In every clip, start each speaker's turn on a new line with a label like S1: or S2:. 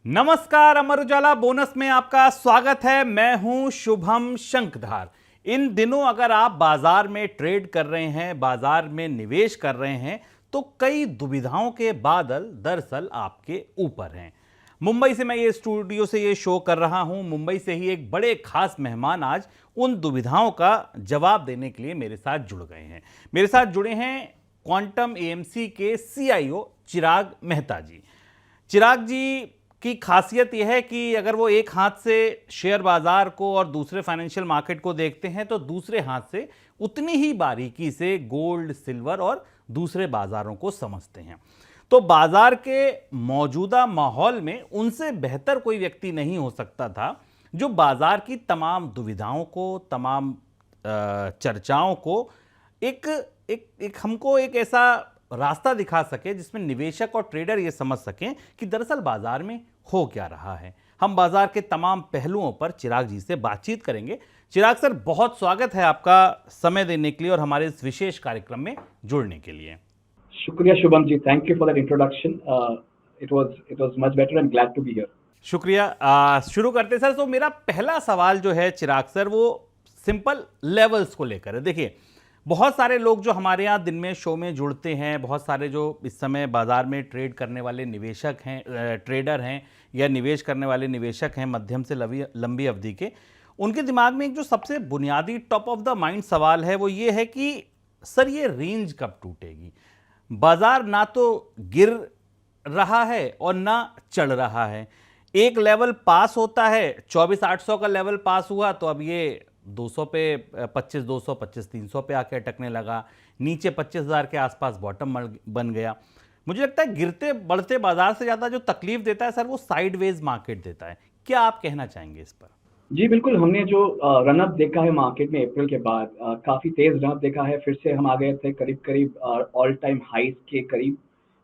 S1: नमस्कार, अमर उजाला बोनस में आपका स्वागत है। मैं हूं शुभम शंखधार। इन दिनों अगर आप बाजार में ट्रेड कर रहे हैं, बाजार में निवेश कर रहे हैं, तो कई दुविधाओं के बादल दरअसल आपके ऊपर हैं। मुंबई से मैं ये स्टूडियो से ये शो कर रहा हूं। मुंबई से ही एक बड़े खास मेहमान आज उन दुविधाओं का जवाब देने के लिए मेरे साथ जुड़ गए हैं। मेरे साथ जुड़े हैं क्वांटम एएमसी के सीआईओ चिराग मेहता जी। चिराग जी की खासियत यह है कि अगर वो एक हाथ से शेयर बाजार को और दूसरे फाइनेंशियल मार्केट को देखते हैं, तो दूसरे हाथ से उतनी ही बारीकी से गोल्ड, सिल्वर और दूसरे बाजारों को समझते हैं। तो बाजार के मौजूदा माहौल में उनसे बेहतर कोई व्यक्ति नहीं हो सकता था जो बाजार की तमाम दुविधाओं को, तमाम चर्चाओं को एक एक एक हमको एक ऐसा रास्ता दिखा सके जिसमें निवेशक और ट्रेडर ये समझ सकें कि दरअसल बाजार में हो क्या रहा है। हम बाजार के तमाम पहलुओं पर चिराग जी से बातचीत करेंगे। चिराग सर, बहुत स्वागत है आपका समय देने के लिए और हमारे इस विशेष कार्यक्रम में जुड़ने के लिए।
S2: शुक्रिया Shubham ji, thank you for that introduction. It was much better and glad to be here.
S1: शुक्रिया। शुरू करते सर। तो मेरा पहला सवाल जो है चिराग सर, वो सिंपल लेवल्स को लेकर है। देखिए, बहुत सारे लोग जो हमारे यहाँ दिन में शो में जुड़ते हैं, बहुत सारे जो इस समय बाजार में ट्रेड करने वाले निवेशक हैं, ट्रेडर हैं या निवेश करने वाले निवेशक हैं मध्यम से लंबी अवधि के, उनके दिमाग में एक जो सबसे बुनियादी टॉप ऑफ द माइंड सवाल है वो ये है कि सर ये रेंज कब टूटेगी। बाजार ना तो गिर रहा है और ना चढ़ रहा है। एक लेवल पास होता है, 24,800 का लेवल पास हुआ तो अब ये 200 पे 25,200, 25,300 पे आके अटकने लगा। नीचे 25,000 के आसपास बॉटम बन गया। मुझे लगता है गिरते बढ़ते बाजार से ज़्यादा जो तकलीफ देता है सर, वो साइडवेज मार्केट देता है। क्या आप कहना चाहेंगे इस पर?
S2: जी बिल्कुल, हमने जो रनअप देखा है मार्केट में अप्रैल के बाद, काफ़ी तेज़ रनअप देखा है। फिर से हम आ गए थे करीब करीब ऑल टाइम हाइज के करीब।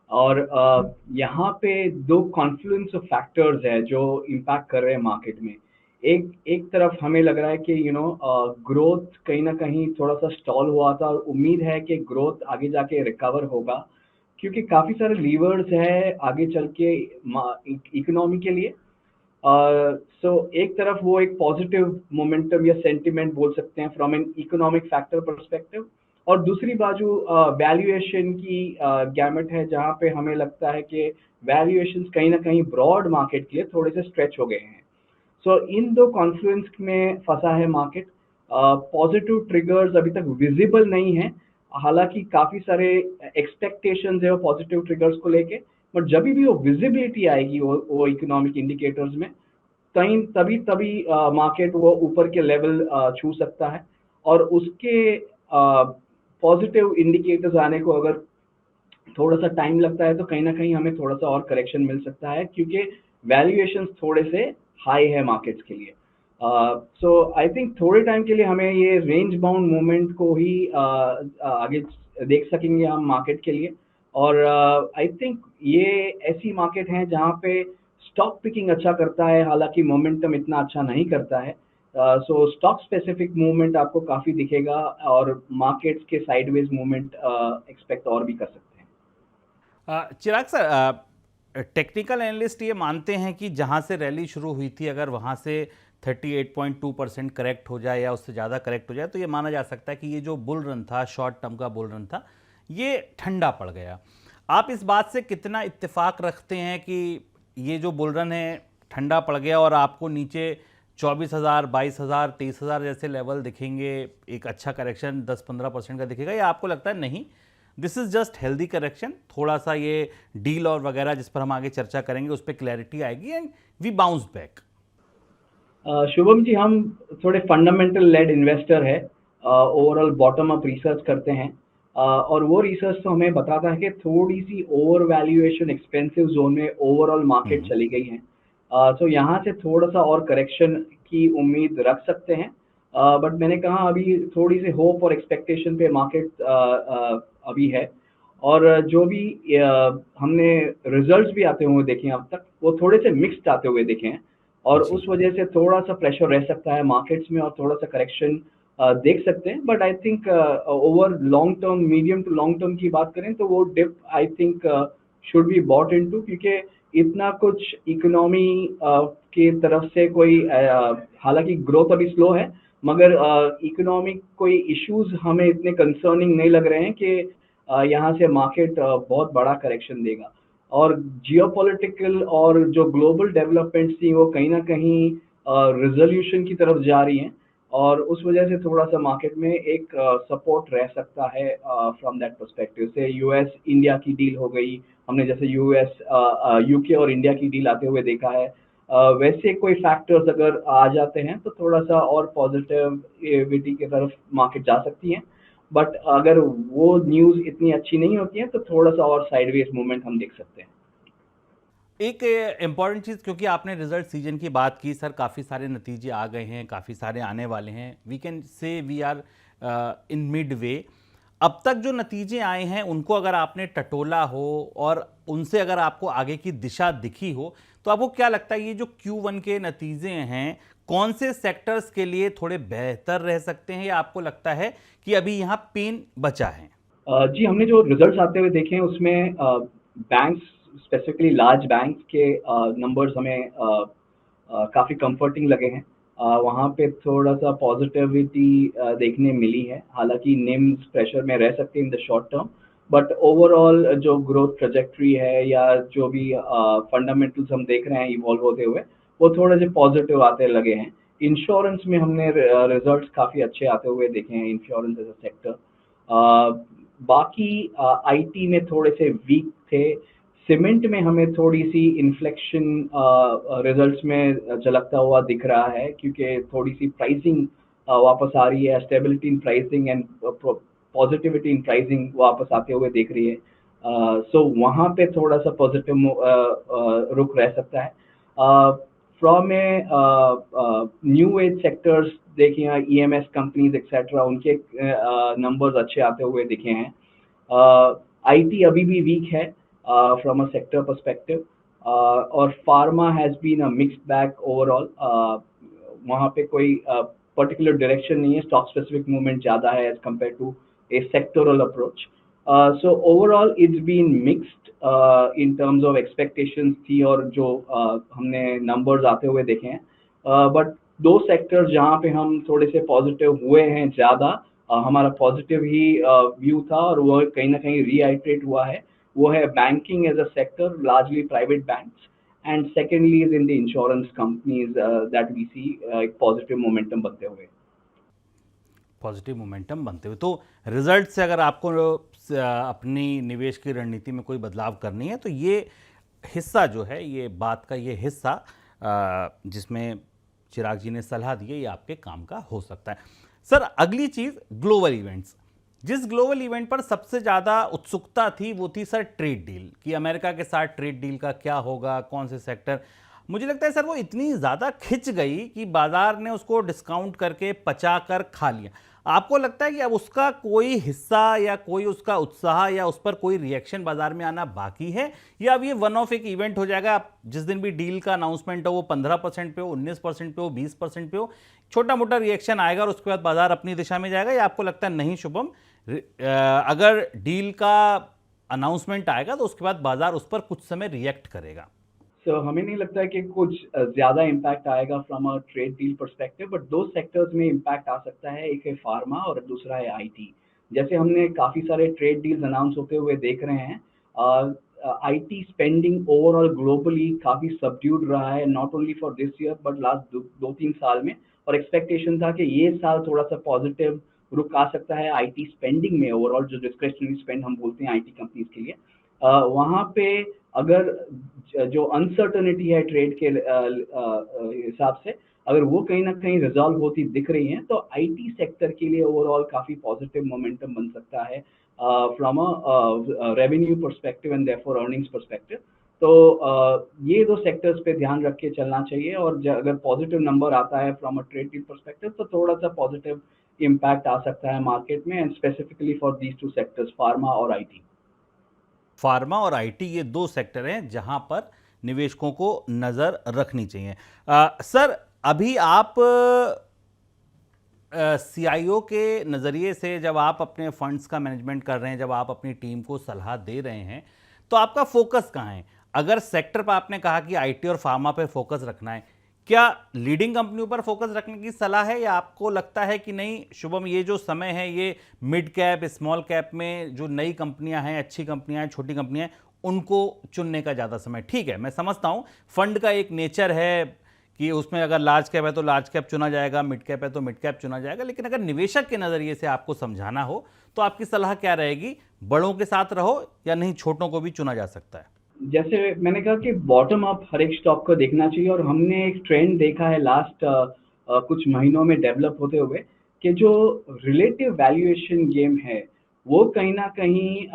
S2: और यहाँ पे दो कॉन्फ्लुएंस ऑफ फैक्टर्स है जो इम्पैक्ट कर रहे हैं मार्केट में। एक एक तरफ हमें लग रहा है कि ग्रोथ कहीं ना कहीं थोड़ा सा स्टॉल हुआ था और उम्मीद है कि ग्रोथ आगे जाके रिकवर होगा, क्योंकि काफ़ी सारे लीवर्स हैं आगे चल के इकोनॉमी के लिए। सो एक तरफ वो एक पॉजिटिव मोमेंटम या सेंटिमेंट बोल सकते हैं from an economic factor perspective, और दूसरी बाजू वैल्यूएशन की गैमेट है जहाँ पे हमें लगता है कि वैल्यूएशंस कहीं ना कहीं ब्रॉड मार्केट के लिए थोड़े से स्ट्रेच हो गए हैं। सो इन दो कॉन्फ्लुएंस में फंसा है मार्केट। पॉजिटिव ट्रिगर्स अभी तक विजिबल नहीं है, हालांकि काफ़ी सारे एक्सपेक्टेशंस है वो पॉजिटिव ट्रिगर्स को लेके। बट जब भी वो विजिबिलिटी आएगी वो इकोनॉमिक इंडिकेटर्स में, कहीं तभी तभी मार्केट वो ऊपर के लेवल छू सकता है। और उसके पॉजिटिव इंडिकेटर्स आने को अगर थोड़ा सा टाइम लगता है तो कहीं ना कहीं हमें थोड़ा सा और करेक्शन मिल सकता है, क्योंकि वैल्यूएशंस थोड़े से हाई है मार्केट्स के लिए। सो आई थिंक थोड़े टाइम के लिए हमें ये रेंज बाउंड मूवमेंट को ही आगे देख सकेंगे हम मार्केट के लिए। और आई थिंक ये ऐसी मार्केट है जहाँ पे स्टॉक पिकिंग अच्छा करता है, हालांकि मोमेंटम इतना अच्छा नहीं करता है। सो स्टॉक स्पेसिफिक मूवमेंट आपको काफ़ी दिखेगा और मार्केट्स के साइडवेज मूवमेंट एक्सपेक्ट और भी कर सकते हैं।
S1: चिराग सर, टेक्निकल एनालिस्ट ये मानते हैं कि जहां से रैली शुरू हुई थी, अगर वहां से 38.2% करेक्ट हो जाए या उससे ज़्यादा करेक्ट हो जाए तो ये माना जा सकता है कि ये जो बुल रन था, शॉर्ट टर्म का बुल रन था, ये ठंडा पड़ गया। आप इस बात से कितना इत्तेफाक रखते हैं कि ये जो बुल रन है ठंडा पड़ गया और आपको नीचे 24,000, 22,000, 23,000 जैसे लेवल दिखेंगे, एक अच्छा करेक्शन 10-15% का दिखेगा, या आपको लगता है नहीं, this is just healthy correction, थोड़ा सा ये डील और वगैरह जिस पर हम आगे चर्चा करेंगे उस पर क्लैरिटी आएगी and we bounce back?
S2: Shubham ji, हम थोड़े फंडामेंटल लेड इन्वेस्टर है। ओवरऑल बॉटम अप रिसर्च करते हैं, और वो रिसर्च तो हमें बताता है कि थोड़ी सी ओवर वैल्यूएशन एक्सपेंसिव जोन में ओवरऑल मार्केट चली गई है। तो यहाँ से थोड़ा सा और करेक्शन की उम्मीद रख सकते हैं। बट मैंने कहा अभी थोड़ी सी होप और एक्सपेक्टेशन पे मार्केट अभी है। और जो भी हमने रिजल्ट्स भी आते हुए देखे हैं अब तक, वो थोड़े से मिक्स्ड आते हुए देखे हैं, और
S1: जी।
S2: उस वजह से थोड़ा सा प्रेशर रह सकता है मार्केट्स में और थोड़ा सा करेक्शन देख सकते हैं। But I think over long term, medium to long term की बात करें तो वो dip I think should be bought into, क्योंकि इतना कुछ इकोनॉमी की तरफ से कोई हालांकि ग्रोथ अभी स्लो है, मगर इकोनॉमिक कोई इश्यूज हमें इतने कंसर्निंग नहीं लग रहे हैं कि यहाँ से मार्केट बहुत बड़ा करेक्शन देगा। और जियोपॉलिटिकल और जो ग्लोबल डेवलपमेंट्स थी वो कहीं ना कहीं रिजोल्यूशन की तरफ जा रही हैं, और उस वजह से थोड़ा सा मार्केट में एक सपोर्ट रह सकता है फ्रॉम दैट पर्सपेक्टिव से। यूएस इंडिया की डील हो गई, हमने जैसे यूएस यूके और इंडिया की डील आते हुए देखा है। वैसे कोई फैक्टर्स अगर आ जाते हैं तो थोड़ा सा और पॉजिटिविटी की तरफ मार्केट जा सकती है, बट अगर वो न्यूज़ इतनी अच्छी नहीं होती है तो थोड़ा सा और साइडवेज मूवमेंट हम देख सकते हैं।
S1: एक इम्पॉर्टेंट चीज़, क्योंकि आपने रिजल्ट सीजन की बात की सर, काफ़ी सारे नतीजे आ गए हैं, काफ़ी सारे आने वाले हैं, we can say we are in midway. अब तक जो नतीजे आए हैं उनको अगर आपने टटोला हो और उनसे अगर आपको आगे की दिशा दिखी हो, तो आपको क्या लगता है ये जो Q1 के नतीजे हैं कौन से सेक्टर्स के लिए थोड़े बेहतर रह सकते हैं, या आपको लगता है कि अभी यहाँ पेन बचा है?
S2: जी, हमने जो रिजल्ट्स आते हुए देखे हैं उसमें बैंक्स, स्पेसिफिकली लार्ज बैंक के नंबर्स हमें काफ़ी कंफर्टिंग लगे हैं। वहाँ पे थोड़ा सा पॉजिटिविटी देखने मिली है, हालांकि निम्स प्रेशर में रह सकते हैं in the short term, but overall जो ग्रोथ ट्रेजेक्ट्री है या जो भी फंडामेंटल्स हम देख रहे हैं इवॉल्व होते हुए, वो थोड़े से पॉजिटिव आते लगे हैं। इंश्योरेंस में हमने रिजल्ट्स काफ़ी अच्छे आते हुए देखे हैं, इंश्योरेंस एज अ सेक्टर। बाकी आईटी में थोड़े से वीक थे। सीमेंट में हमें थोड़ी सी इन्फ्लेक्शन रिजल्ट्स में झलकता हुआ दिख रहा है, क्योंकि थोड़ी सी प्राइसिंग वापस आ रही है, stability in pricing and positivity in pricing वापस आते हुए दिख रही है। सो वहाँ पे थोड़ा सा पॉजिटिव रुख रह सकता है। From a new age sectors देखिए, ईएमएस कंपनीज एक्सेट्रा, उनके नंबर्स अच्छे आते हुए दिखे हैं। आईटी अभी भी वीक है फ्रॉम अ सेक्टर पर्सपेक्टिव, और pharma has been a mixed bag overall. वहाँ पे कोई पर्टिकुलर डायरेक्शन नहीं है, स्टॉक स्पेसिफिक मूवमेंट ज़्यादा है as compared to a sectoral approach. So overall it's been mixed in terms of expectations थी और जो हमने नंबर्स आते हुए देखे हैं, बट दो सेक्टर्स जहाँ पे हम थोड़े से पॉजिटिव हुए हैं ज़्यादा, हमारा पॉजिटिव ही व्यू था और वो कहीं ना कहीं रीआइट्रेट हुआ है। वो है banking as a sector, largely private banks, and secondly is in the insurance companies that we see एक पॉजिटिव मोमेंटम बनते हुए।
S1: पॉजिटिव मोमेंटम बनते हुए, तो रिजल्ट से अगर आपको अपनी निवेश की रणनीति में कोई बदलाव करनी है तो ये हिस्सा जो है, ये बात का ये हिस्सा जिसमें चिराग जी ने सलाह दी है, ये आपके काम का हो सकता है। सर, अगली चीज़ ग्लोबल इवेंट्स। जिस ग्लोबल इवेंट पर सबसे ज़्यादा उत्सुकता थी वो थी सर ट्रेड डील, कि अमेरिका के साथ ट्रेड डील का क्या होगा, कौन से सेक्टर। मुझे लगता है सर वो इतनी ज़्यादा खिंच गई कि बाजार ने उसको डिस्काउंट करके पचा कर खा लिया। आपको लगता है कि अब उसका कोई हिस्सा या कोई उसका उत्साह या उस पर कोई रिएक्शन बाजार में आना बाकी है, या अब ये वन ऑफ एक इवेंट हो जाएगा, आप जिस दिन भी डील का अनाउंसमेंट हो वो 15% पे हो, 19% पे हो, 20% पे हो, छोटा मोटा रिएक्शन आएगा और उसके बाद बाजार अपनी दिशा में जाएगा? या आपको लगता है नहीं शुभम, अगर डील का अनाउंसमेंट आएगा तो उसके बाद बाजार उस पर कुछ समय रिएक्ट करेगा?
S2: सो हमें नहीं लगता है कि कुछ ज़्यादा इम्पैक्ट आएगा from a trade deal perspective, but दो सेक्टर्स में इम्पैक्ट आ सकता है, एक है फार्मा और दूसरा है आईटी। जैसे हमने काफ़ी सारे ट्रेड डील्स अनाउंस होते हुए देख रहे हैं, आईटी स्पेंडिंग ओवरऑल ग्लोबली काफ़ी सबड्यूड रहा है, not only for this year but last 2-3 साल में, और एक्सपेक्टेशन था कि ये साल थोड़ा सा पॉजिटिव रुक आ सकता है आईटी स्पेंडिंग में, ओवरऑल जो डिस्क्रिशनरी स्पेंड हम बोलते हैं आईटी कंपनीज के लिए। वहाँ पे अगर जो अनसर्टनिटी है ट्रेड के हिसाब से, अगर वो कहीं ना कहीं रिजॉल्व होती दिख रही है, तो आईटी सेक्टर के लिए ओवरऑल काफ़ी पॉजिटिव मोमेंटम बन सकता है from a revenue perspective and therefore earnings perspective. तो ये दो सेक्टर्स पे ध्यान रख के चलना चाहिए, और अगर पॉजिटिव नंबर आता है from a trade deal perspective तो थोड़ा सा पॉजिटिव इम्पैक्ट आ सकता है मार्केट में, and specifically for these two sectors, pharma और आईटी।
S1: फार्मा और आईटी ये दो सेक्टर हैं जहां पर निवेशकों को नजर रखनी चाहिए। सर, अभी आप सीआईओ के नज़रिए से जब आप अपने फंड्स का मैनेजमेंट कर रहे हैं, जब आप अपनी टीम को सलाह दे रहे हैं, तो आपका फोकस कहाँ है? अगर सेक्टर पर आपने कहा कि आईटी और फार्मा पे फोकस रखना है, क्या लीडिंग कंपनियों पर फोकस रखने की सलाह है, या आपको लगता है कि नहीं शुभम, ये जो समय है ये मिड कैप स्मॉल कैप में जो नई कंपनियां हैं, अच्छी कंपनियां हैं, छोटी कंपनियां हैं, उनको चुनने का ज़्यादा समय? ठीक है, मैं समझता हूं फंड का एक नेचर है कि उसमें अगर लार्ज कैप है तो लार्ज कैप चुना जाएगा, मिड कैप है तो मिड कैप चुना जाएगा, लेकिन अगर निवेशक के नज़रिए से आपको समझाना हो तो आपकी सलाह क्या रहेगी? बड़ों के साथ रहो या नहीं, छोटों को भी चुना जा सकता है?
S2: जैसे मैंने कहा कि बॉटम अप हर एक स्टॉक को देखना चाहिए, और हमने एक ट्रेंड देखा है लास्ट कुछ महीनों में डेवलप होते हुए, कि जो रिलेटिव वैल्यूएशन गेम है वो कहीं ना कहीं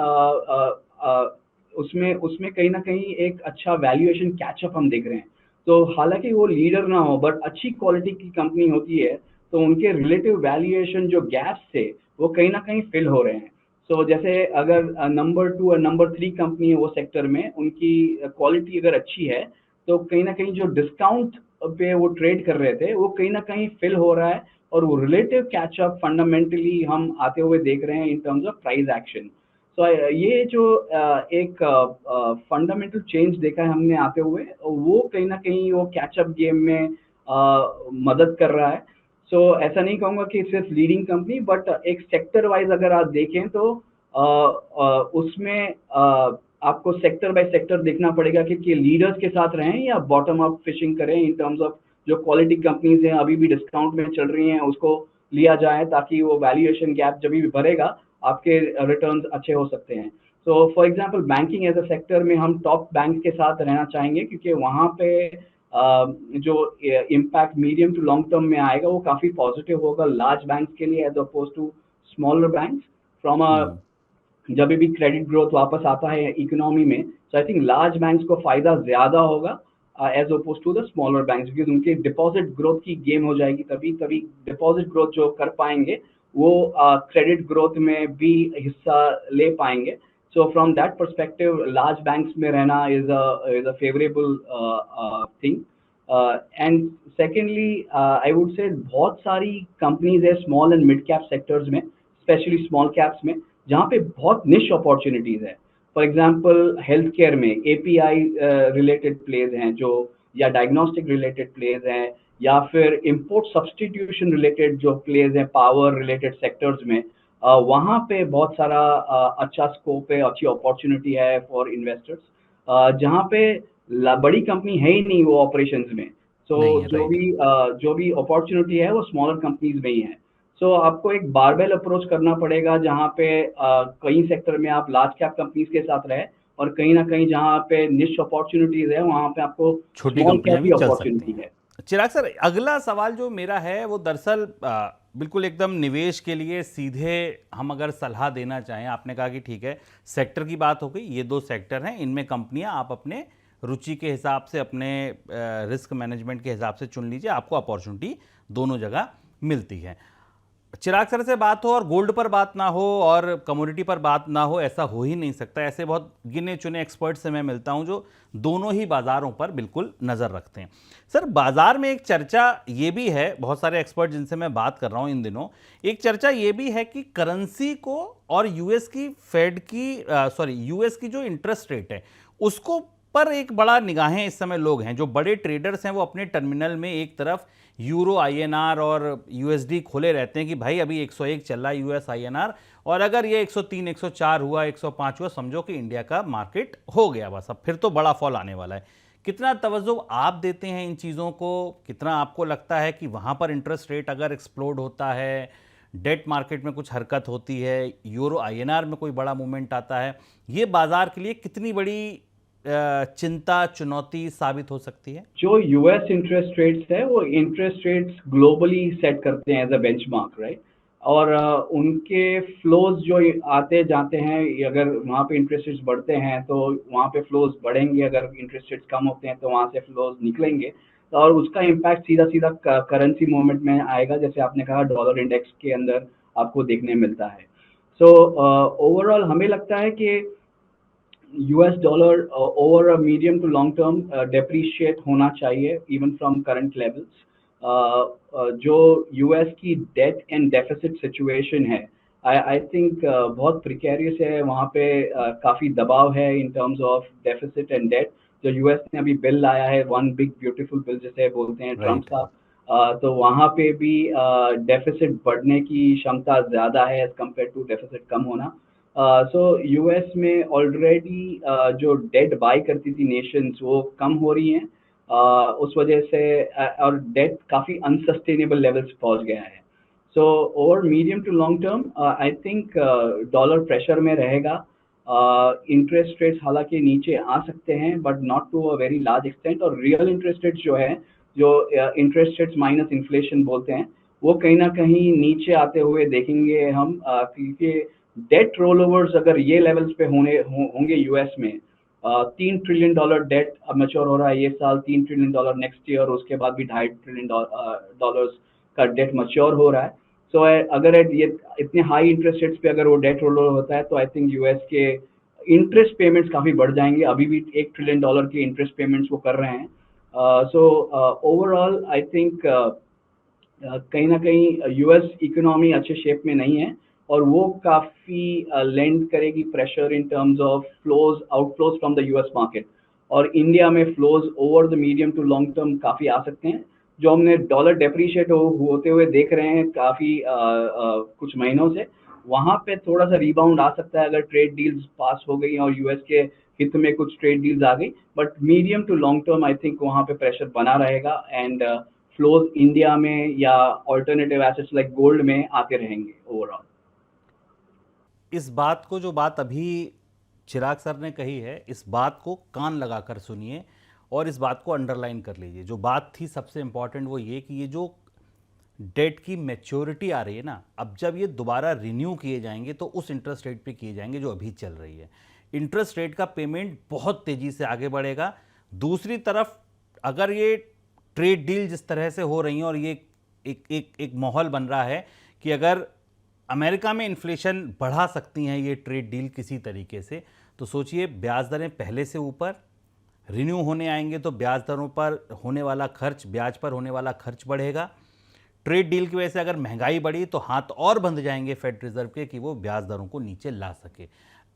S2: उसमें उसमें कहीं ना कहीं एक अच्छा वैल्यूएशन कैचअप हम देख रहे हैं। तो हालांकि वो लीडर ना हो बट अच्छी क्वालिटी की कंपनी होती है, तो उनके रिलेटिव वैल्यूएशन जो गैप्स थे वो कहीं ना कहीं फिल हो रहे हैं। सो जैसे अगर नंबर 2 और नंबर 3 कंपनी है वो सेक्टर में, उनकी क्वालिटी अगर अच्छी है, तो कहीं न कहीं जो डिस्काउंट पे वो ट्रेड कर रहे थे, वो कहीं न कहीं फिल हो रहा है, और वो रिलेटिव कैच-अप फंडामेंटली हम आते हुए देख रहे हैं in terms of price action. So ये जो एक फंडामेंटल चेंज देखा है हमने आते हुए, वो कहीं न कहीं वो कैच-अप गेम में मदद कर रहा है। सो ऐसा नहीं कहूँगा कि सिर्फ लीडिंग कंपनी, बट एक सेक्टर वाइज अगर आप देखें तो उसमें आपको सेक्टर बाय सेक्टर देखना पड़ेगा कि लीडर्स के साथ रहें या बॉटम अप फिशिंग करें, इन टर्म्स ऑफ जो क्वालिटी कंपनीज हैं अभी भी डिस्काउंट में चल रही हैं उसको लिया जाए, ताकि वो वैल्यूएशन गैप जब भी भरेगा आपके रिटर्न्स अच्छे हो सकते हैं। So for example banking as a sector में हम टॉप बैंक के साथ रहना चाहेंगे, क्योंकि वहाँ पे जो impact medium to long term में आएगा वो काफ़ी पॉजिटिव होगा लार्ज बैंक के लिए as opposed to smaller bank. From a
S1: hmm.
S2: जब भी क्रेडिट ग्रोथ वापस आता है इकोनॉमी में, so I think large banks को फायदा ज्यादा होगा as opposed to the smaller banks, क्योंकि उनके डिपॉजिट ग्रोथ की गेम हो जाएगी, तभी तभी डिपॉजिट ग्रोथ जो कर पाएंगे वो क्रेडिट ग्रोथ में भी हिस्सा ले पाएंगे। So from that perspective large banks में रहना is a favourable thing. And secondly I would say बहुत सारी कंपनीज है small and mid cap sectors में, स्पेशली स्मॉल कैप्स में, जहाँ पे बहुत निश अपॉर्चुनिटीज है। फॉर एग्जांपल हेल्थ केयर में एपीआई रिलेटेड प्लेज हैं जो, या डायग्नोस्टिक रिलेटेड प्लेज हैं, या फिर इंपोर्ट सब्सटीट्यूशन रिलेटेड जो प्लेज हैं पावर रिलेटेड सेक्टर्स में, वहाँ पे बहुत सारा अच्छा स्कोप है, अच्छी अपॉर्चुनिटी है फॉर इन्वेस्टर्स, जहाँ पे बड़ी कंपनी है ही नहीं वो ऑपरेशंस में। सो
S1: नहीं है, राइट।
S2: जो भी अपॉर्चुनिटी है वो स्मॉलर कंपनीज में ही है। सो आपको एक बारबेल अप्रोच करना पड़ेगा, जहाँ पे कई सेक्टर में आप लार्ज कैप कंपनीज के साथ रहे, और कहीं ना कहीं जहाँ पे निश अपॉर्चुनिटीज है वहाँ पे आपको
S1: छोटी
S2: स्मॉल
S1: कंपनियां
S2: कैप
S1: भी
S2: की
S1: चल सकती
S2: अपॉर्चुनिटी
S1: हैं।
S2: है।
S1: चिराग सर, अगला सवाल जो मेरा है वो दरअसल बिल्कुल एकदम निवेश के लिए सीधे हम अगर सलाह देना चाहें, आपने कहा कि ठीक है सेक्टर की बात हो गई, ये दो सेक्टर हैं, इनमें कंपनियां आप अपने रुचि के हिसाब से, अपने रिस्क मैनेजमेंट के हिसाब से चुन लीजिए, आपको अपॉर्चुनिटी दोनों जगह मिलती है। चिराग सर से बात हो और गोल्ड पर बात ना हो और कमोडिटी पर बात ना हो, ऐसा हो ही नहीं सकता। ऐसे बहुत गिने चुने एक्सपर्ट से मैं मिलता हूं जो दोनों ही बाजारों पर बिल्कुल नज़र रखते हैं। सर, बाजार में एक चर्चा ये भी है, बहुत सारे एक्सपर्ट जिनसे मैं बात कर रहा हूं इन दिनों, एक चर्चा ये भी है कि करेंसी को और यूएस की फेड की यूएस की जो इंटरेस्ट रेट है उसको पर एक बड़ा निगाहें इस समय लोग हैं, जो बड़े ट्रेडर्स हैं वो अपने टर्मिनल में एक तरफ यूरो आईएनआर और यूएसडी खोले रहते हैं कि भाई अभी 101 चल रहा है यूएस आईएनआर, और अगर ये 103 104 हुआ, 105 हुआ, समझो कि इंडिया का मार्केट हो गया, बस अब फिर तो बड़ा फॉल आने वाला है। कितना तवज्जो आप देते हैं इन चीज़ों को? कितना आपको लगता है कि वहाँ पर इंटरेस्ट रेट अगर एक्सप्लोड होता है, डेट मार्केट में कुछ हरकत होती है, यूरो आईएनआर में कोई बड़ा मूवमेंट आता है, ये बाजार के लिए कितनी बड़ी चिंता, चुनौती साबित हो सकती है?
S2: जो यूएस इंटरेस्ट रेट्स है वो इंटरेस्ट रेट्स ग्लोबली सेट करते हैं एज अ बेंचमार्क, राइट? और उनके फ्लोज जो आते जाते हैं, अगर वहाँ पे इंटरेस्ट रेट्स बढ़ते हैं तो वहाँ पे फ्लोज बढ़ेंगे, अगर इंटरेस्ट रेट्स कम होते हैं तो वहाँ से फ्लोज निकलेंगे, तो और उसका इम्पैक्ट सीधा सीधा करेंसी मूवमेंट में आएगा, जैसे आपने कहा डॉलर इंडेक्स के अंदर आपको देखने मिलता है। सो ओवरऑल हमें लगता है कि US dollar over a medium to long term depreciate होना चाहिए इवन फ्रॉम करंट लेवल्स। जो यूएस की डेट एंड डेफिसिट सिचुएशन है, आई थिंक बहुत प्रिकेरियस है, वहाँ पे काफ़ी दबाव है in terms of deficit and debt, जो यूएस ने अभी बिल लाया है, वन बिग ब्यूटीफुल बिल जिसे बोलते हैं ट्रम्प
S1: राइट।
S2: का, तो वहाँ पे भी डेफिसिट बढ़ने की क्षमता ज़्यादा है एज कम्पेयर टू डेफिसिट कम होना। सो यूएस में ऑलरेडी जो डेट बाय करती थी नेशंस वो कम हो रही हैं, उस वजह से और डेट काफ़ी अनसस्टेनेबल लेवल्स पहुंच गया है। So over medium to long term I think dollar pressure में रहेगा। इंटरेस्ट रेट्स हालांकि नीचे आ सकते हैं but not to a very large extent, और रियल इंटरेस्ट रेट्स जो है, जो इंटरेस्ट रेट्स माइनस इन्फ्लेशन बोलते हैं, वो कहीं ना कहीं नीचे आते हुए देखेंगे हम, क्योंकि डेट रोल ओवर्स अगर ये लेवल्स पे होंगे यूएस में, $3 ट्रिलियन डेट अब मैच्योर हो रहा है ये साल, $3 ट्रिलियन नेक्स्ट ईयर, उसके बाद भी $2.5 ट्रिलियन का डेट मैच्योर हो रहा है। सो अगर ये इतने हाई इंटरेस्ट रेट्स पे अगर वो डेट रोल ओवर होता है तो आई थिंक यूएस के इंटरेस्ट पेमेंट्स काफ़ी बढ़ जाएंगे। अभी भी $1 ट्रिलियन के इंटरेस्ट पेमेंट्स वो कर रहे हैं। सो ओवरऑल आई थिंक कहीं ना कहीं यूएस इकोनॉमी अच्छे शेप में नहीं है, और वो काफ़ी लेंड करेगी pressure in terms of flows, outflows from the US market. और इंडिया में flows over the medium to long term काफ़ी आ सकते हैं, जो हमने डॉलर डेप्रीशिएट होते हुए देख रहे हैं काफ़ी कुछ महीनों से। वहाँ पे थोड़ा सा रिबाउंड आ सकता है अगर ट्रेड डील्स पास हो गई और यूएस के हित में कुछ ट्रेड डील्स आ गई, but medium to long term I think वहाँ पे प्रेशर बना रहेगा, एंड फ्लोज इंडिया में या ऑल्टरनेटिव एसेट्स लाइक गोल्ड में आते रहेंगे ओवरऑल।
S1: इस बात को, जो बात अभी चिराग सर ने कही है, इस बात को कान लगाकर सुनिए और इस बात को अंडरलाइन कर लीजिए। जो बात थी सबसे इंपॉर्टेंट वो ये कि ये जो डेट की मैच्योरिटी आ रही है ना, अब जब ये दोबारा रिन्यू किए जाएंगे तो उस इंटरेस्ट रेट पे किए जाएंगे जो अभी चल रही है। इंटरेस्ट रेट का पेमेंट बहुत तेजी से आगे बढ़ेगा। दूसरी तरफ अगर ये ट्रेड डील जिस तरह से हो रही हैं और ये एक माहौल बन रहा है कि अगर अमेरिका में इन्फ्लेशन बढ़ा सकती हैं ये ट्रेड डील किसी तरीके से, तो सोचिए ब्याज दरें पहले से ऊपर, रिन्यू होने आएंगे तो ब्याज दरों पर होने वाला खर्च, ब्याज पर होने वाला खर्च बढ़ेगा। ट्रेड डील की वजह से अगर महंगाई बढ़ी तो हाथ और बंध जाएंगे फेड रिजर्व के कि वो ब्याज दरों को नीचे ला सके,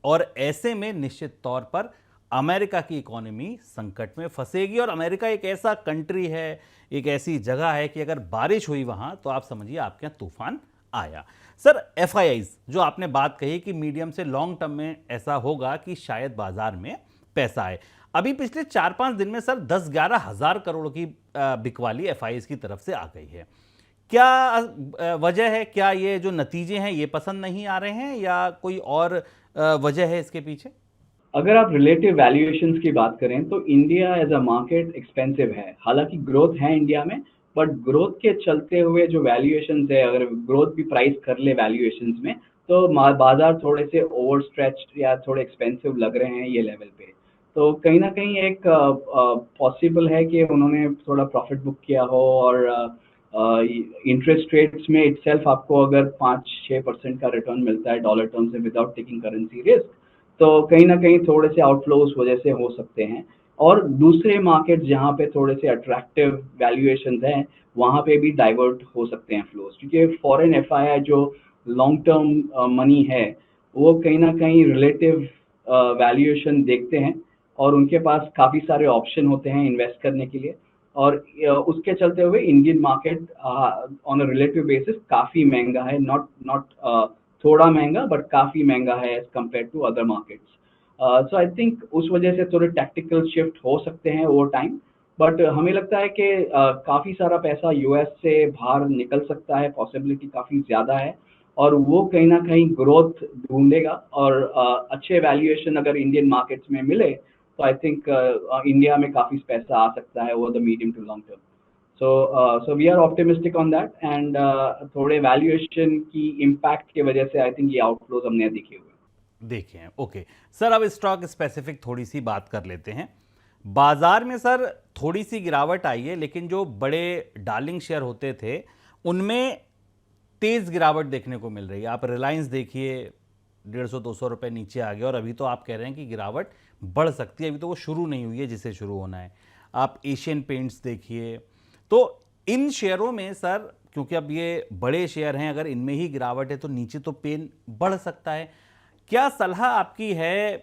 S1: और ऐसे में निश्चित तौर पर अमेरिका की इकोनॉमी संकट में फंसेगी। और अमेरिका एक ऐसा कंट्री है, एक ऐसी जगह है कि अगर बारिश हुई वहां तो आप समझिए आपके यहाँ तूफान आया। सर, एफआईआईज जो आपने बात कही कि मीडियम से लॉन्ग टर्म में ऐसा होगा कि शायद बाजार में पैसा आए, अभी पिछले 4-5 दिन में सर 10-11 हज़ार करोड़ की बिकवाली एफआईआईज की तरफ से आ गई है। क्या वजह है? क्या ये जो नतीजे हैं ये पसंद नहीं आ रहे हैं या कोई और वजह है इसके पीछे?
S2: अगर आप रिलेटिव वैल्यूएशंस की बात करें तो India as a market expensive है। हालांकि ग्रोथ है इंडिया में, बट ग्रोथ के चलते हुए जो वैल्यूएशंस है, अगर ग्रोथ भी प्राइस कर ले वैल्यूएशंस में, तो बाजार थोड़े से ओवर स्ट्रेच्ड या थोड़े एक्सपेंसिव लग रहे हैं ये लेवल पे। तो कहीं ना कहीं एक पॉसिबल है कि उन्होंने थोड़ा प्रॉफिट बुक किया हो, और इंटरेस्ट रेट्स में इटसेल्फ आपको अगर 5-6% का रिटर्न मिलता है डॉलर टर्म्स में विदाउट टेकिंग करेंसी रिस्क, तो कहीं ना कहीं थोड़े से आउटफ्लो उस वजह से हो सकते हैं। और दूसरे मार्केट जहाँ पे थोड़े से अट्रैक्टिव वैल्यूएशंस हैं, वहाँ पे भी डाइवर्ट हो सकते हैं फ्लोज, क्योंकि फॉरेन एफआईआई जो लॉन्ग टर्म मनी है, वो कहीं ना कहीं रिलेटिव वैल्यूएशन देखते हैं, और उनके पास काफ़ी सारे ऑप्शन होते हैं इन्वेस्ट करने के लिए। और उसके चलते हुए Indian market on a relative basis काफ़ी महंगा है, नॉट नॉट थोड़ा महंगा बट काफ़ी महंगा है as compared to other markets. So I think उस वजह से थोड़े टैक्टिकल शिफ्ट हो सकते हैं ओवर टाइम, बट हमें लगता है कि काफ़ी सारा पैसा यूएस से बाहर निकल सकता है, पॉसिबिलिटी काफ़ी ज़्यादा है, और वो कहीं ना कहीं ग्रोथ ढूंढेगा। और अच्छे वैल्यूएशन अगर इंडियन मार्केट्स में मिले तो आई थिंक इंडिया में काफ़ी पैसा आ सकता है over the medium to long term. So we are optimistic on that, and थोड़े वैल्यूएशन की इम्पैक्ट की वजह से आई थिंक ये आउटफ्लोज हमने देखे हुए।
S1: देखे हैं, ओके सर। अब स्टॉक स्पेसिफिक थोड़ी सी बात कर लेते हैं। बाजार में सर थोड़ी सी गिरावट आई है, लेकिन जो बड़े डार्लिंग शेयर होते थे उनमें तेज गिरावट देखने को मिल रही है। आप रिलायंस देखिए, 150-200 रुपए नीचे आ गया, और अभी तो आप कह रहे हैं कि गिरावट बढ़ सकती है, अभी तो वो शुरू नहीं हुई है जिसे शुरू होना है। आप एशियन पेंट्स देखिए, तो इन शेयरों में सर, क्योंकि अब ये बड़े शेयर हैं, अगर इनमें ही गिरावट है तो नीचे तो पेन बढ़ सकता है। क्या सलाह आपकी है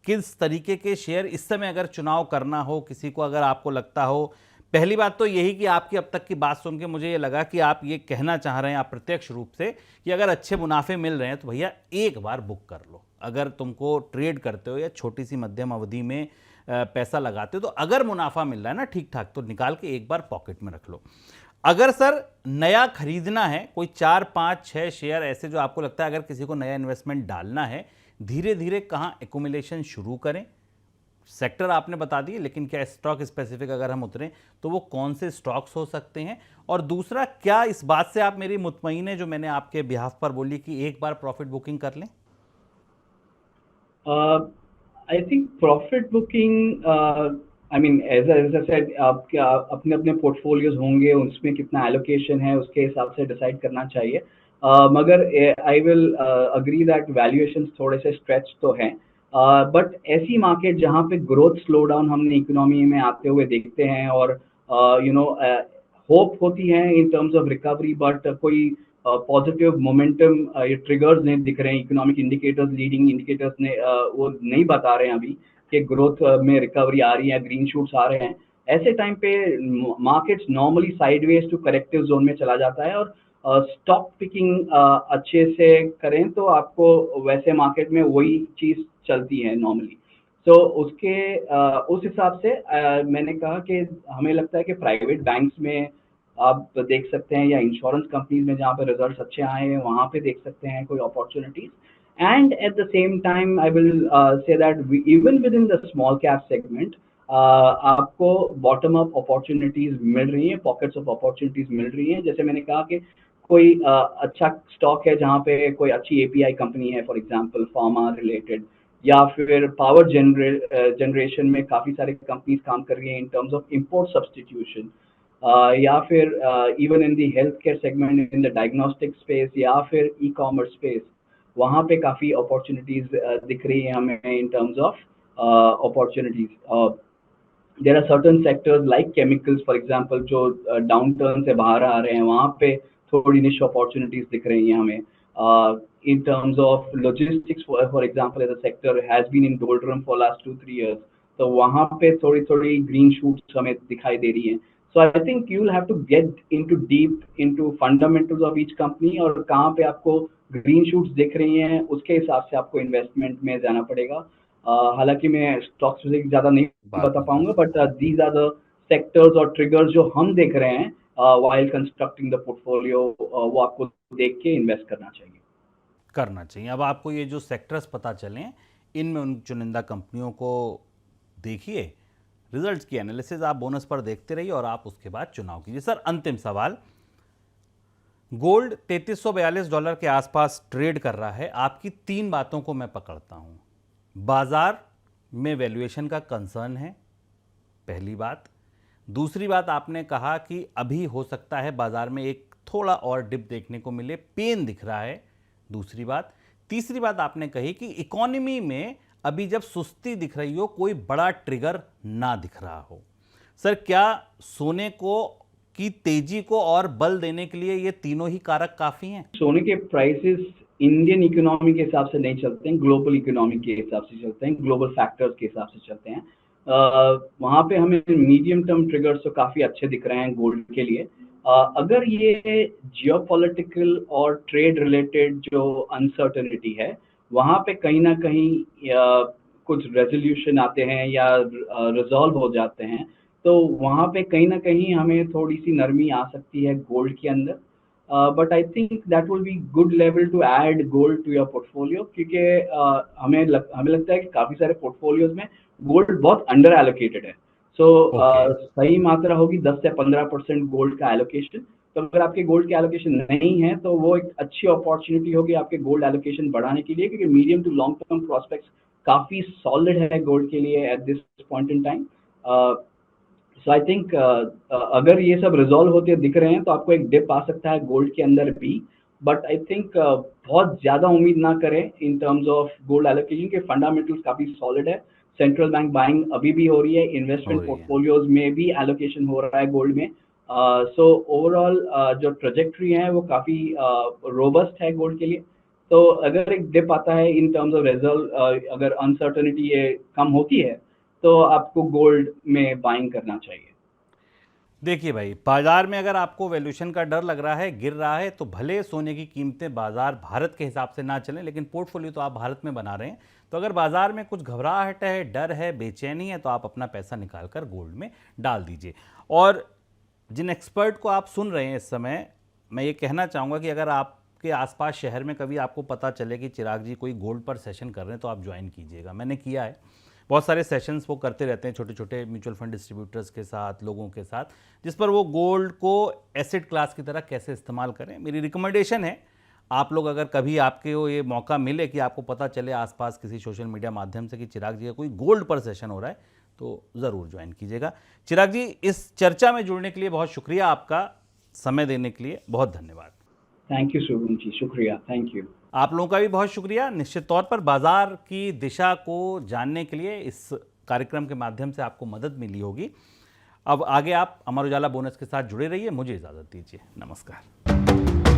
S1: किस तरीके के शेयर इस समय अगर चुनाव करना हो किसी को, अगर आपको लगता हो, पहली बात तो यही कि आपकी अब तक की बात सुन के मुझे ये लगा कि आप ये कहना चाह रहे हैं अप्रत्यक्ष रूप से कि अगर अच्छे मुनाफे मिल रहे हैं तो भैया एक बार बुक कर लो। अगर तुमको ट्रेड करते हो या छोटी सी मध्यम अवधि में पैसा लगाते हो तो अगर मुनाफा मिल रहा है ना ठीक ठाक, तो निकाल के एक बार पॉकेट में रख लो। अगर सर नया खरीदना है, कोई 4 5 6 शेयर ऐसे जो आपको लगता है अगर किसी को नया इन्वेस्टमेंट डालना है, धीरे धीरे कहाँ एक्यूमुलेशन शुरू करें? सेक्टर आपने बता दिए, लेकिन क्या स्टॉक स्पेसिफिक अगर हम उतरें तो वो कौन से स्टॉक्स हो सकते हैं? और दूसरा, क्या इस बात से आप मेरी मुतमईन है जो मैंने आपके बिहाफ पर बोली कि एक बार प्रॉफिट बुकिंग कर लें?
S2: I think profit booking, I mean as I said, आपके अपने अपने पोर्टफोलियोज होंगे, उसमें कितना एलोकेशन है उसके हिसाब से डिसाइड करना चाहिए। मगर I will agree that valuation थोड़े से स्ट्रेच तो हैं, बट ऐसी मार्केट जहाँ पे ग्रोथ स्लो डाउन हमने इकोनॉमी में आते हुए देखते हैं और यू नो होप होती है in terms of recovery, but कोई पॉजिटिव मोमेंटम ये ट्रिगर्स नहीं दिख रहे हैं, इकोनॉमिक इंडिकेटर्स, लीडिंग इंडिकेटर्स ने वो नहीं बता रहे हैं अभी कि ग्रोथ में रिकवरी आ रही है, ग्रीन शूट्स आ रहे हैं। ऐसे टाइम पे markets normally sideways to corrective zone में चला जाता है, और स्टॉक पिकिंग अच्छे से करें तो आपको वैसे मार्केट में वही चीज चलती है नॉर्मली। तो उस हिसाब से मैंने कहा कि हमें लगता है कि प्राइवेट बैंक्स में आप देख सकते हैं, या इंश्योरेंस कंपनीज में जहाँ पे रिजल्ट्स अच्छे आए हैं वहाँ पे देख सकते हैं कोई opportunities. And at the same time I will say that even with in the small cap segment आपको बॉटम अप अपॉर्चुनिटीज मिल रही हैं, पॉकेट्स ऑफ अपॉर्चुनिटीज मिल रही हैं। जैसे मैंने कहा कि कोई अच्छा स्टॉक है जहाँ पे कोई अच्छी एपीआई कंपनी है, फॉर एग्जांपल फार्मा रिलेटेड, या फिर पावर जनरेशन में काफ़ी सारे कंपनीज काम कर रही हैं in terms of import substitution, या फिर even in the health care segment, in the diagnostic space, या फिर ई कॉमर्स स्पेस, वहाँ पे काफ़ी अपॉर्चुनिटीज दिख रही हैं हमें in terms of opportunities. There are certain sectors like chemicals for example जो डाउनटर्न से बाहर आ रहे हैं, वहाँ पे थोड़ी निश अपॉर्चुनिटीज दिख रही हैं हमें। In terms of logistics, for example, as a sector has been in doldrum for last 2-3 years, तो वहाँ पे थोड़ी थोड़ी green shoots हमें दिखाई दे रही हैं। So I think you will have to get into deep into fundamentals of each company, और कहाँ पे आपको green shoots दिख रही हैं उसके हिसाब से आपको investment में जाना पड़ेगा। हालांकि मैं stocks से ज़्यादा नहीं बता पाऊंगा, but these are the sectors और triggers जो हम देख रहे हैं while constructing the portfolio, वो आपको देख के invest करना चाहिए।
S1: अब आपको ये जो सेक्टर्स पता चले इनमें उन चुनिंदा कंपनियों को देखिए, रिजल्ट्स की एनालिसिस आप बोनस पर देखते रहिए और आप उसके बाद चुनाव कीजिए। सर, अंतिम सवाल, गोल्ड $3342 के आसपास ट्रेड कर रहा है, आपकी 3 बातों को मैं पकड़ता हूं। बाजार में वैल्यूएशन का कंसर्न है, पहली बात। दूसरी बात, आपने कहा कि अभी हो सकता है बाजार में एक थोड़ा और डिप देखने को मिले, पेन दिख रहा है, दूसरी बात। तीसरी बात आपने कही कि इकोनॉमी में अभी जब सुस्ती दिख रही हो, कोई बड़ा ट्रिगर ना दिख रहा हो। सर, क्या सोने को की तेजी को और बल देने के लिए ये तीनों ही कारक काफी हैं?
S2: सोने के प्राइसेस इंडियन इकोनॉमी के हिसाब से नहीं चलते हैं, ग्लोबल इकोनॉमी के हिसाब से चलते हैं, ग्लोबल फैक्टर्स के हिसाब से चलते हैं। वहाँ पे हमें मीडियम टर्म ट्रिगर्स तो काफ़ी अच्छे दिख रहे हैं गोल्ड के लिए। अगर ये जियोपॉलिटिकल और ट्रेड रिलेटेड जो अनसर्टेनिटी है, वहाँ पे कहीं ना कहीं कुछ रेजोल्यूशन आते हैं या रिजॉल्व हो जाते हैं, तो वहाँ पे कहीं ना कहीं हमें थोड़ी सी नरमी आ सकती है गोल्ड के अंदर। But I think that will be good level to add gold to your portfolio, क्योंकि हमें लगता है कि काफ़ी सारे पोर्टफोलियोज में गोल्ड बहुत अंडर एलोकेटेड है। सो सही मात्रा होगी 10 से 15% गोल्ड का एलोकेशन। तो अगर आपके गोल्ड के एलोकेशन नहीं है तो वो एक अच्छी अपॉर्चुनिटी होगी आपके गोल्ड एलोकेशन बढ़ाने के लिए, क्योंकि medium to long term prospects काफ़ी सॉलिड है गोल्ड के लिए at this point in time. So I think अगर ये सब रिजॉल्व होते दिख रहे हैं तो आपको एक डिप आ सकता है गोल्ड के अंदर भी, बट आई थिंक बहुत ज़्यादा उम्मीद ना करें इन टर्म्स ऑफ गोल्ड एलोकेशन के। फंडामेंटल्स काफ़ी सॉलिड है, सेंट्रल बैंक बाइंग अभी भी हो रही है, इन्वेस्टमेंट पोर्टफोलियोज में भी एलोकेशन हो रहा है गोल्ड में। सो ओवरऑल जो ट्रेजेक्ट्री है वो काफ़ी रोबस्ट है गोल्ड के लिए। तो अगर एक डिप आता है इन टर्म्स ऑफ रिजल्ट, अगर अनसर्टेनिटी ये कम होती है तो आपको गोल्ड में बाइंग करना चाहिए।
S1: देखिए भाई, बाजार में अगर आपको वैल्यूएशन का डर लग रहा है, गिर रहा है, तो भले सोने की कीमतें बाजार भारत के हिसाब से ना चलें, लेकिन पोर्टफोलियो तो आप भारत में बना रहे हैं। तो अगर बाजार में कुछ घबराहट है, डर है, बेचैनी है, तो आप अपना पैसा निकाल कर गोल्ड में डाल दीजिए। और जिन एक्सपर्ट को आप सुन रहे हैं इस समय, मैं ये कहना चाहूँगा कि अगर आपके आसपास शहर में कभी आपको पता चले कि चिराग जी कोई गोल्ड पर सेशन कर रहे हैं, तो आप ज्वाइन कीजिएगा। मैंने किया है, बहुत सारे सेशंस वो करते रहते हैं छोटे छोटे म्यूचुअल फंड डिस्ट्रीब्यूटर्स के साथ, लोगों के साथ, जिस पर वो गोल्ड को एसेट क्लास की तरह कैसे इस्तेमाल करें। मेरी रिकमेंडेशन है, आप लोग अगर कभी आपके को ये मौका मिले कि आपको पता चले आसपास किसी सोशल मीडिया माध्यम से कि चिराग जी का कोई गोल्ड पर सेशन हो रहा है, तो ज़रूर ज्वाइन कीजिएगा। चिराग जी, इस चर्चा में जुड़ने के लिए बहुत शुक्रिया, आपका समय देने के लिए बहुत धन्यवाद।
S2: थैंक यू शुभम जी, शुक्रिया, थैंक यू।
S1: आप लोगों का भी बहुत शुक्रिया। निश्चित तौर पर बाजार की दिशा को जानने के लिए इस कार्यक्रम के माध्यम से आपको मदद मिली होगी। अब आगे आप अमर उजाला बोनस के साथ जुड़े रहिए। मुझे इजाज़त दीजिए, नमस्कार।